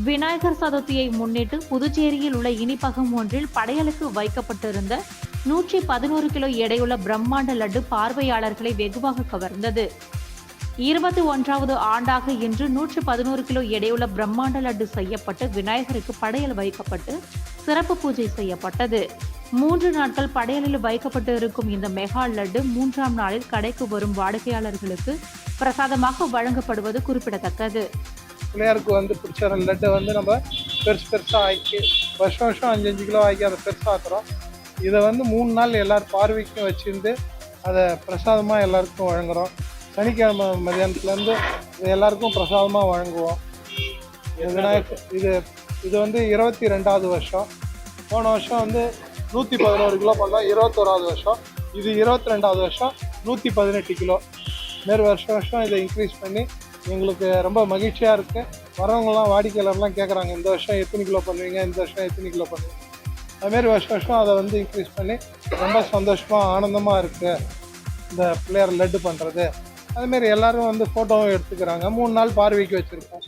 விநாயகர் சதுர்த்தியை முன்னிட்டு புதுச்சேரியில் உள்ள இனிப்பகம் ஒன்றில் படையலுக்கு வைக்கப்பட்டிருந்த 111 கிலோ எடையுள்ள பிரம்மாண்ட லட்டு பார்வையாளர்களை வெகுவாக கவர்ந்தது. 21வது ஆண்டாக இன்று 111 கிலோ எடையுள்ள பிரம்மாண்ட லட்டு செய்யப்பட்டு விநாயகருக்கு படையல் வைக்கப்பட்டு சிறப்பு பூஜை செய்யப்பட்டது. 3 நாட்கள் படையலில் வைக்கப்பட்டு இருக்கும் இந்த மெகா லட்டு 3ஆம் நாளில் கடைக்கு வரும் வாடிக்கையாளர்களுக்கு பிரசாதமாக வழங்கப்படுவது குறிப்பிடத்தக்கது. பிள்ளையாருக்கு பிடிச்ச லட்டை நம்ம பெருசாக ஆக்கி வருஷம் 5-5 கிலோ ஆக்கி அதை பெருசாக்குறோம். இதை 3 நாள் எல்லாரும் பார்வைக்கும் வச்சுருந்து அதை பிரசாதமாக எல்லாருக்கும் வழங்குகிறோம். சனிக்கிழமை மதியானத்துலேருந்து இது எல்லாருக்கும் பிரசாதமாக வழங்குவோம். விநாயகர் இது 22வது வருஷம். போன வருஷம் 111 கிலோ பண்ணோம். 21வது வருஷம். இது 22வது வருஷம் 118 கிலோ. வருஷம் இதை இன்க்ரீஸ் பண்ணி எங்களுக்கு ரொம்ப மகிழ்ச்சியாக இருக்குது. வரவங்களாம் வாடிக்கையாளர்லாம் கேட்குறாங்க, இந்த வருஷம் எத்தனை கிலோ பண்ணுவீங்க, இந்த வருஷம் எத்தனை கிலோ பண்ணுவீங்க. அதுமாரி வருஷம் அதை இன்க்ரீஸ் பண்ணி ரொம்ப சந்தோஷமாக ஆனந்தமாக இருக்குது இந்த பிள்ளையார் லட்டு பண்ணுறது. அதுமாரி எல்லோரும் ஃபோட்டோவும் எடுத்துக்கிறாங்க. 3 நாள் பார்வைக்கு வச்சுருக்கோம்.